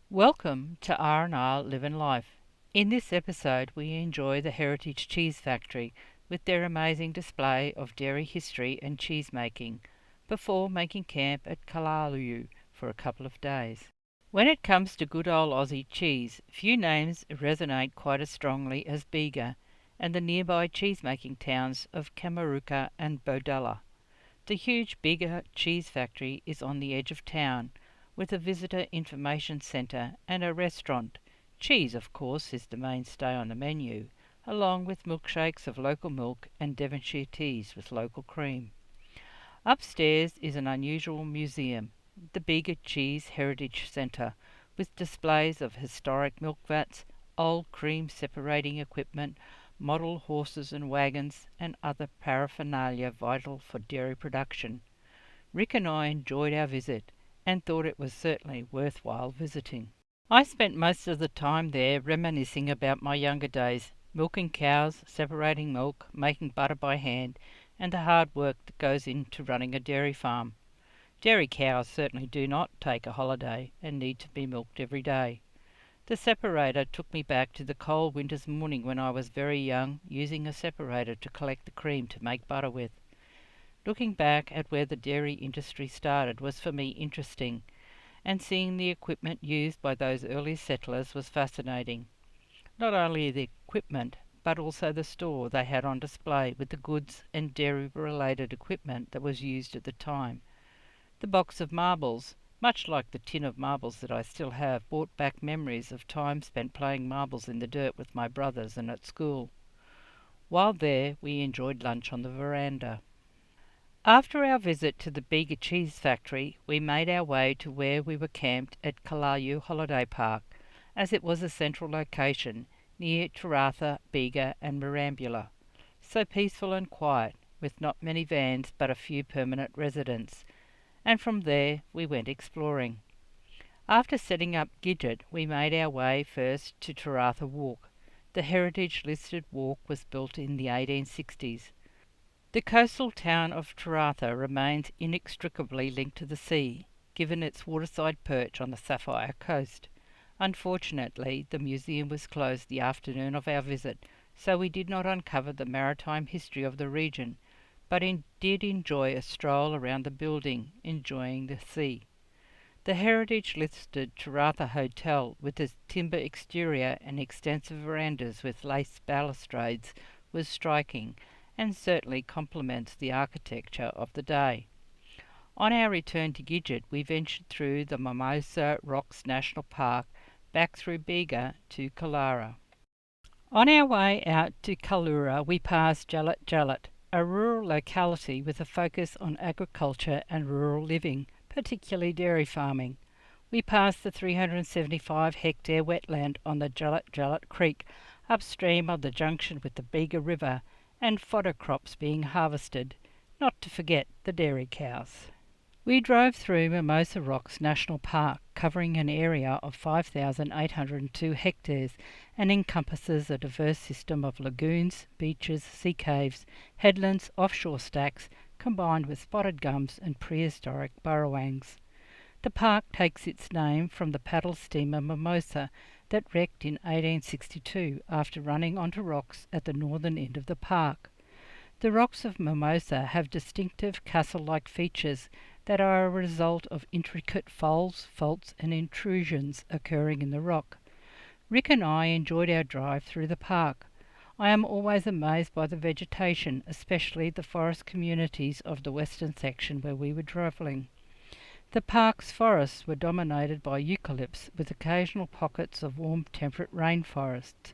Welcome to R&R Living Life. In this episode we enjoy the Heritage Cheese Factory with their amazing display of dairy history and cheese making before making camp at Kalaru for a couple of days. When it comes to good old Aussie cheese, few names resonate quite as strongly as Bega and the nearby cheese-making towns of Kamaruka and Bodella. The huge Bega cheese factory is on the edge of town, with a visitor information centre and a restaurant. Cheese, of course, is the mainstay on the menu, along with milkshakes of local milk and Devonshire teas with local cream. Upstairs is an unusual museum, the Bega Cheese Heritage Centre, with displays of historic milk vats, old cream separating equipment, model horses and wagons, and other paraphernalia vital for dairy production. Rick and I enjoyed our visit and thought it was certainly worthwhile visiting. I spent most of the time there reminiscing about my younger days, milking cows, separating milk, making butter by hand, and the hard work that goes into running a dairy farm. Dairy cows certainly do not take a holiday and need to be milked every day. The separator took me back to the cold winter's morning when I was very young, using a separator to collect the cream to make butter with. Looking back at where the dairy industry started was for me interesting, and seeing the equipment used by those early settlers was fascinating. Not only the equipment, but also the store they had on display with the goods and dairy-related equipment that was used at the time. The box of marbles, much like the tin of marbles that I still have, brought back memories of time spent playing marbles in the dirt with my brothers and at school. While there, we enjoyed lunch on the veranda. After our visit to the Bega Cheese Factory, we made our way to where we were camped at Kalaru Holiday Park, as it was a central location near Taratha, Bega and Mirambula. So peaceful and quiet, with not many vans but a few permanent residents. And from there we went exploring. After setting up Gidget, we made our way first to Taratha Walk. The heritage listed walk was built in the 1860s. The coastal town of Taratha remains inextricably linked to the sea, given its waterside perch on the Sapphire Coast. Unfortunately, the museum was closed the afternoon of our visit, so we did not uncover the maritime history of the region, but did enjoy a stroll around the building, enjoying the sea. The heritage-listed Taratha Hotel, with its timber exterior and extensive verandas with lace balustrades, was striking, and certainly complements the architecture of the day. On our return to Gidget, we ventured through the Mimosa Rocks National Park, back through Bega to Kalara. On our way out to Kalura, we passed Jalat Jalat, a rural locality with a focus on agriculture and rural living, particularly dairy farming. We passed the 375-hectare wetland on the Jalat Jalat Creek, upstream of the junction with the Bega River, and fodder crops being harvested, not to forget the dairy cows. We drove through Mimosa Rocks National Park, covering an area of 5,802 hectares and encompasses a diverse system of lagoons, beaches, sea caves, headlands, offshore stacks, combined with spotted gums and prehistoric burrowangs. The park takes its name from the paddle steamer Mimosa that wrecked in 1862 after running onto rocks at the northern end of the park. The rocks of Mimosa have distinctive castle-like features that are a result of intricate folds, faults and intrusions occurring in the rock. Rick and I enjoyed our drive through the park. I am always amazed by the vegetation, especially the forest communities of the western section where we were travelling. The park's forests were dominated by eucalypts with occasional pockets of warm temperate rainforests.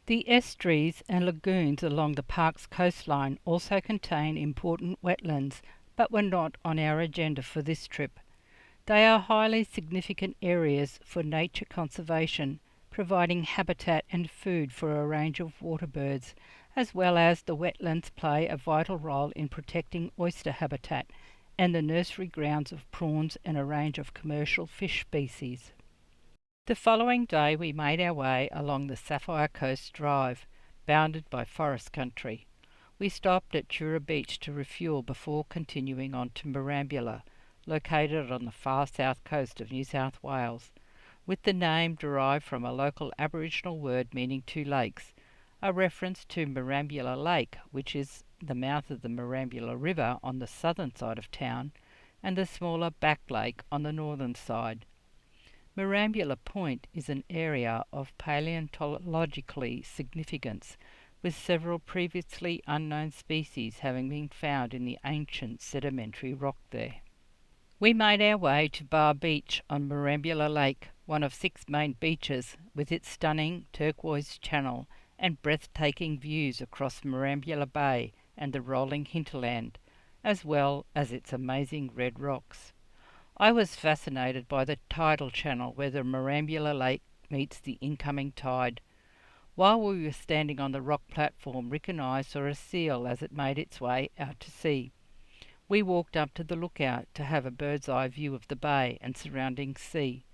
The estuaries and lagoons along the park's coastline also contain important wetlands, but were not on our agenda for this trip. They are highly significant areas for nature conservation, providing habitat and food for a range of water birds, as well as the wetlands play a vital role in protecting oyster habitat and the nursery grounds of prawns and a range of commercial fish species. The following day we made our way along the Sapphire Coast Drive, bounded by forest country. We stopped at Tura Beach to refuel before continuing on to Mirambula, located on the far south coast of New South Wales. with the name derived from a local Aboriginal word meaning two lakes, a reference to Marambula Lake, which is the mouth of the Marambula River on the southern side of town, and the smaller Back Lake on the northern side. Marambula Point is an area of paleontologically significance, with several previously unknown species having been found in the ancient sedimentary rock there. We made our way to Bar Beach on Marambula Lake, one of 6 main beaches, with its stunning turquoise channel and breathtaking views across Marambula Bay and the rolling hinterland, as well as its amazing red rocks. I was fascinated by the tidal channel where the Marambula Lake meets the incoming tide. While we were standing on the rock platform, Rick and I saw a seal as it made its way out to sea. We walked up to the lookout to have a bird's eye view of the bay and surrounding sea.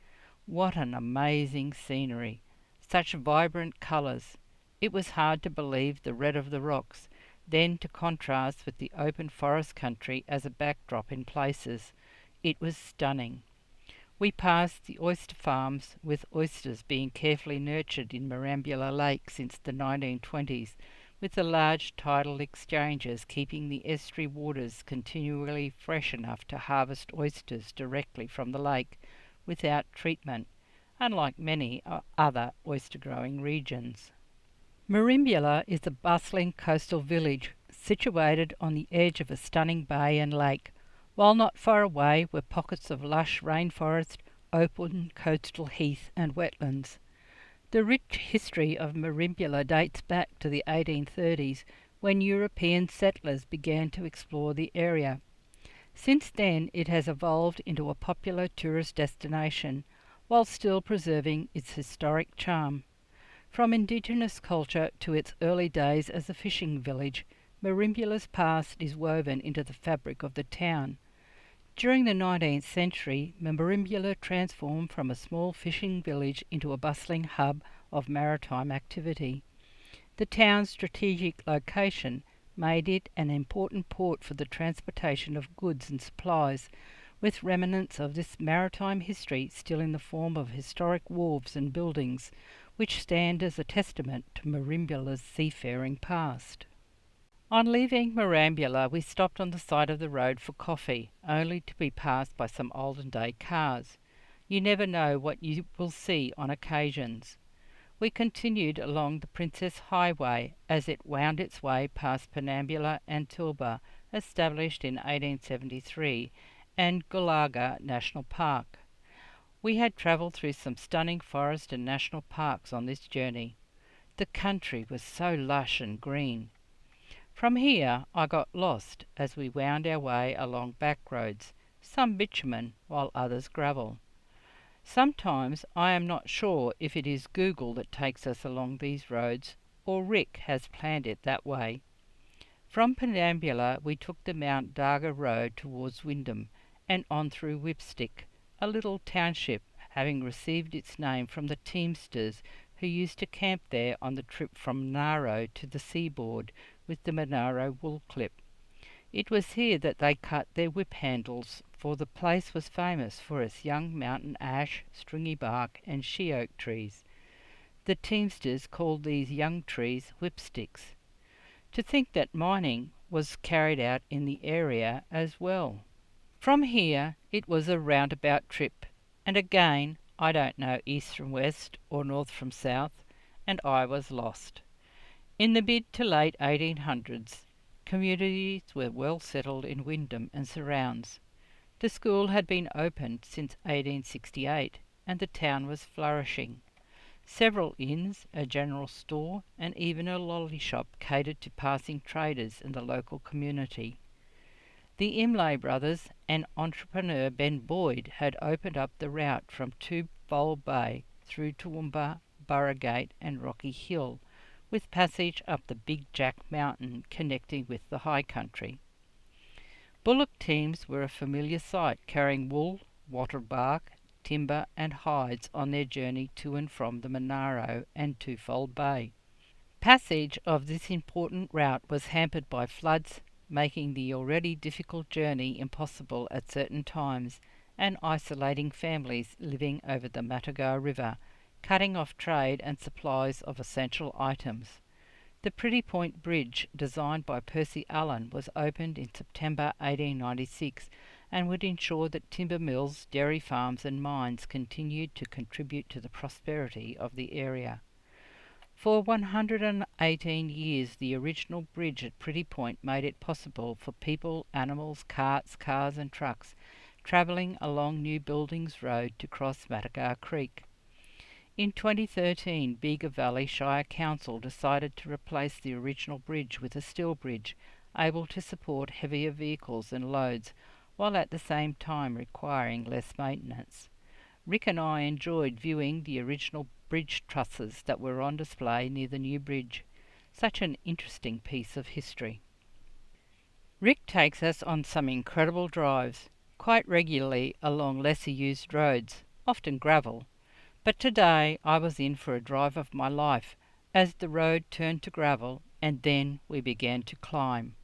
What an amazing scenery! Such vibrant colours. It was hard to believe the red of the rocks, then to contrast with the open forest country as a backdrop in places. It was stunning. We passed the oyster farms, with oysters being carefully nurtured in Marambula Lake since the 1920s, with the large tidal exchanges keeping the estuary waters continually fresh enough to harvest oysters directly from the lake without treatment, unlike many other oyster-growing regions. Merimbula is a bustling coastal village situated on the edge of a stunning bay and lake, while not far away were pockets of lush rainforest, open coastal heath and wetlands. The rich history of Merimbula dates back to the 1830s, when European settlers began to explore the area. Since then it has evolved into a popular tourist destination, while still preserving its historic charm. From indigenous culture to its early days as a fishing village, Merimbula's past is woven into the fabric of the town. During the 19th century, Merimbula transformed from a small fishing village into a bustling hub of maritime activity. The town's strategic location made it an important port for the transportation of goods and supplies, with remnants of this maritime history still in the form of historic wharves and buildings, which stand as a testament to Merimbula's seafaring past. On leaving Marambula, we stopped on the side of the road for coffee, only to be passed by some olden-day cars. You never know what you will see on occasions. We continued along the Princess Highway as it wound its way past Penambula and Tilba, established in 1873, and Gulaga National Park. We had travelled through some stunning forest and national parks on this journey. The country was so lush and green. From here I got lost as we wound our way along back roads, some bitumen while others gravel. Sometimes I am not sure if it is Google that takes us along these roads, or Rick has planned it that way. From Penambula we took the Mount Darga Road towards Wyndham and on through Whipstick, a little township having received its name from the teamsters who used to camp there on the trip from Monaro to the seaboard with the Monaro wool clip. It was here that they cut their whip handles, for the place was famous for its young mountain ash, stringy bark and she-oak trees. The teamsters called these young trees whipsticks. To think that mining was carried out in the area as well. From here it was a roundabout trip, and again I don't know east from west or north from south, and I was lost. In the mid to late 1800s, communities were well settled in Wyndham and surrounds. The school had been opened since 1868, and the town was flourishing. Several inns, a general store, and even a lolly shop catered to passing traders in the local community. The Imlay brothers and entrepreneur Ben Boyd had opened up the route from Twofold Bay through Toowoomba, Burragate and Rocky Hill, with passage up the Big Jack Mountain connecting with the high country. Bullock teams were a familiar sight, carrying wool, wattle bark, timber and hides on their journey to and from the Monaro and Twofold Bay. Passage of this important route was hampered by floods, making the already difficult journey impossible at certain times, and isolating families living over the Matagar River, cutting off trade and supplies of essential items. The Pretty Point Bridge, designed by Percy Allen, was opened in September 1896 and would ensure that timber mills, dairy farms and mines continued to contribute to the prosperity of the area. For 118 years, the original bridge at Pretty Point made it possible for people, animals, carts, cars and trucks travelling along New Buildings Road to cross Matagar Creek. In 2013, Bega Valley Shire Council decided to replace the original bridge with a steel bridge, able to support heavier vehicles and loads, while at the same time requiring less maintenance. Rick and I enjoyed viewing the original bridge trusses that were on display near the new bridge. Such an interesting piece of history. Rick takes us on some incredible drives, quite regularly along lesser used roads, often gravel. But today I was in for a drive of my life, as the road turned to gravel and then we began to climb.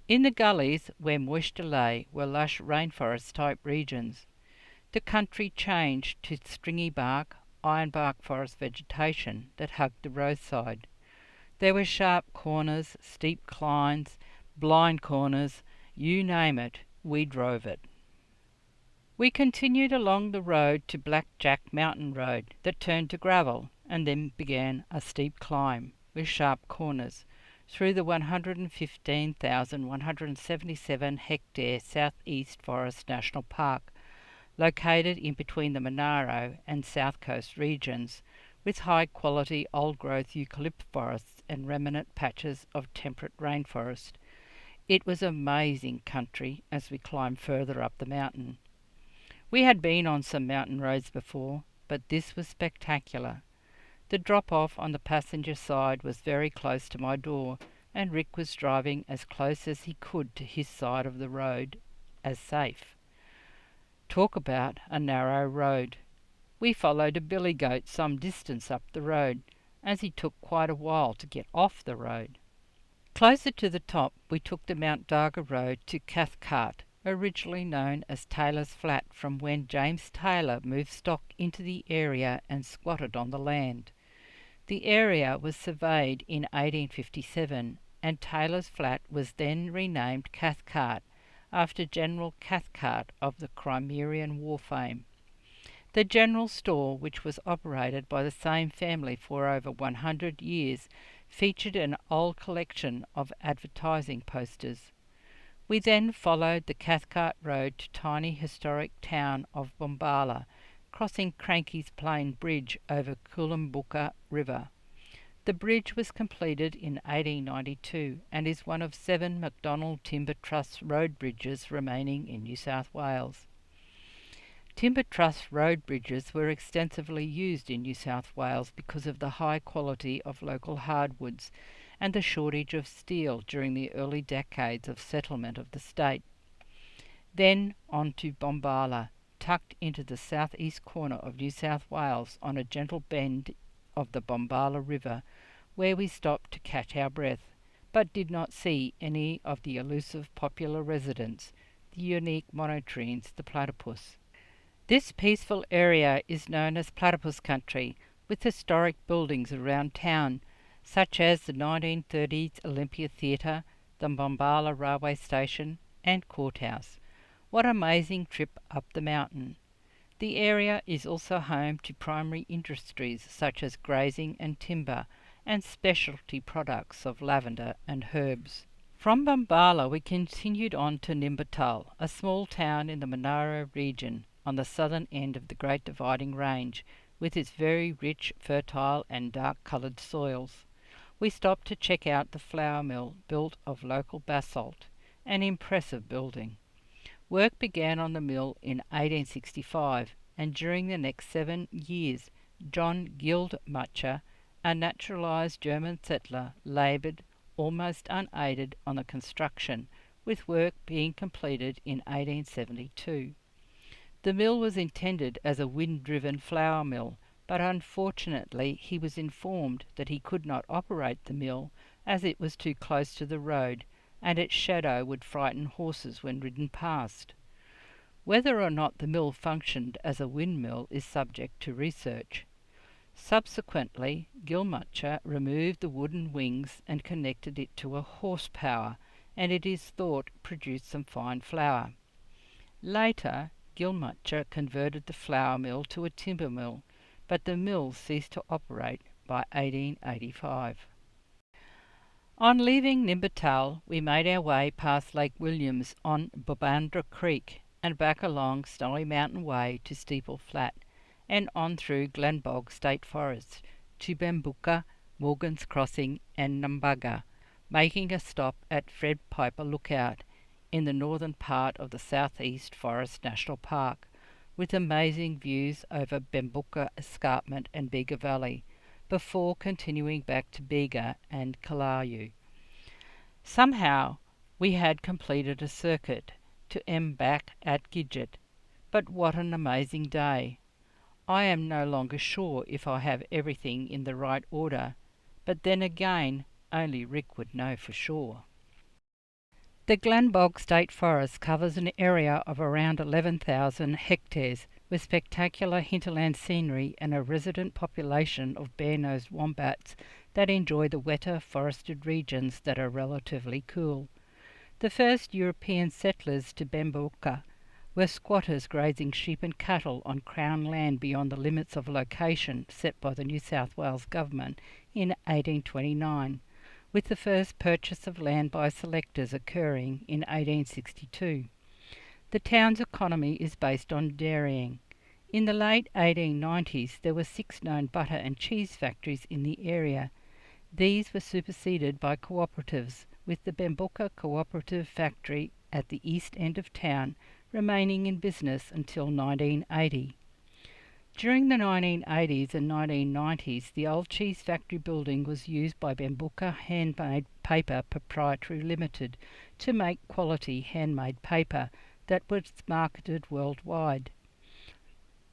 In the gullies where moisture lay were lush rainforest type regions. The country changed to stringy bark, ironbark forest vegetation that hugged the roadside. There were sharp corners, steep climbs, blind corners, you name it, we drove it. We continued along the road to Black Jack Mountain Road that turned to gravel and then began a steep climb with sharp corners through the 115,177 hectare Southeast Forest National Park, located in between the Monaro and South Coast regions, with high-quality old-growth eucalypt forests and remnant patches of temperate rainforest. It was amazing country as we climbed further up the mountain. We had been on some mountain roads before, but this was spectacular. The drop-off on the passenger side was very close to my door, and Rick was driving as close as he could to his side of the road, as safe. Talk about a narrow road. We followed a billy goat some distance up the road, as he took quite a while to get off the road. Closer to the top, we took the Mount Darga Road to Cathcart, originally known as Taylor's Flat, from when James Taylor moved stock into the area and squatted on the land. The area was surveyed in 1857, and Taylor's Flat was then renamed Cathcart, after General Cathcart of the Crimean War fame. The general store, which was operated by the same family for over 100 years, featured an old collection of advertising posters. We then followed the Cathcart Road to tiny historic town of Bombala, crossing Cranky's Plain Bridge over Coolumbooka River. The bridge was completed in 1892 and is one of 7 McDonald Timber Trust road bridges remaining in New South Wales. Timber Trust road bridges were extensively used in New South Wales because of the high quality of local hardwoods and the shortage of steel during the early decades of settlement of the state. Then on to Bombala, tucked into the southeast corner of New South Wales on a gentle bend of the Bombala River, where we stopped to catch our breath, but did not see any of the elusive popular residents, the unique monotremes, the platypus. This peaceful area is known as Platypus Country, with historic buildings around town, such as the 1930s Olympia Theatre, the Bombala Railway Station and Courthouse. What an amazing trip up the mountain. The area is also home to primary industries such as grazing and timber, and specialty products of lavender and herbs. From Bombala we continued on to Nimbatal, a small town in the Monaro region, on the southern end of the Great Dividing Range, with its very rich, fertile and dark-coloured soils. We stopped to check out the flour mill, built of local basalt, an impressive building. Work began on the mill in 1865, and during the next 7 years, John Guildmucher, a naturalised German settler, laboured almost unaided on the construction, with work being completed in 1872. The mill was intended as a wind-driven flour mill, but unfortunately he was informed that he could not operate the mill as it was too close to the road, and its shadow would frighten horses when ridden past. Whether or not the mill functioned as a windmill is subject to research. Subsequently, Gilmutcher removed the wooden wings and connected it to a horsepower, and it is thought produced some fine flour. Later, Gilmutcher converted the flour mill to a timber mill, but the mill ceased to operate by 1885. On leaving Nimbertal, we made our way past Lake Williams on Bobandra Creek and back along Snowy Mountain Way to Steeple Flat, and on through Glenbog State Forest to Bambuka, Morgan's Crossing and Nambuga, making a stop at Fred Piper Lookout in the northern part of the Southeast Forest National Park, with amazing views over Bambuka Escarpment and Bega Valley, before continuing back to Bega and Kalaru. Somehow we had completed a circuit to end back at Gidget, but what an amazing day! I am no longer sure if I have everything in the right order, but then again, only Rick would know for sure. The Glenbog State Forest covers an area of around 11,000 hectares, with spectacular hinterland scenery and a resident population of bare-nosed wombats that enjoy the wetter forested regions that are relatively cool. The first European settlers to Bambuka were squatters grazing sheep and cattle on Crown land beyond the limits of location set by the New South Wales government in 1829, with the first purchase of land by selectors occurring in 1862. The town's economy is based on dairying. In the late 1890s, there were 6 known butter and cheese factories in the area. These were superseded by cooperatives, with the Bambuka Cooperative Factory at the east end of town remaining in business until 1980. During the 1980s and 1990s, the old cheese factory building was used by Bambuka Handmade Paper Proprietary Limited to make quality handmade paper that was marketed worldwide.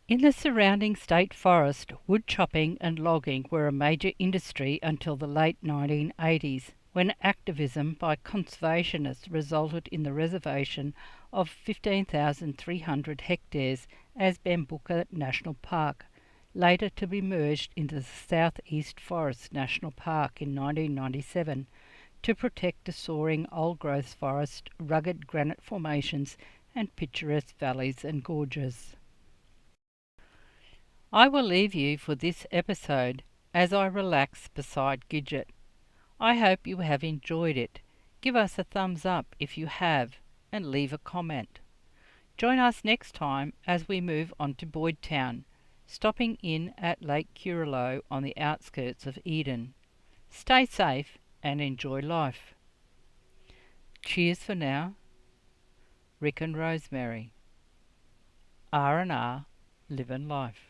In the surrounding state forest, wood chopping and logging were a major industry until the late 1980s, when activism by conservationists resulted in the reservation of 15,300 hectares as Bambuka National Park, later to be merged into the Southeast Forest National Park in 1997 to protect the soaring old-growth forest, rugged granite formations and picturesque valleys and gorges. I will leave you for this episode as I relax beside Gidget. I hope you have enjoyed it. Give us a thumbs up if you have, and leave a comment. Join us next time as we move on to Boydtown, stopping in at Lake Curilo on the outskirts of Eden. Stay safe and enjoy life. Cheers for now. Rick and Rosemary. R&R, living life.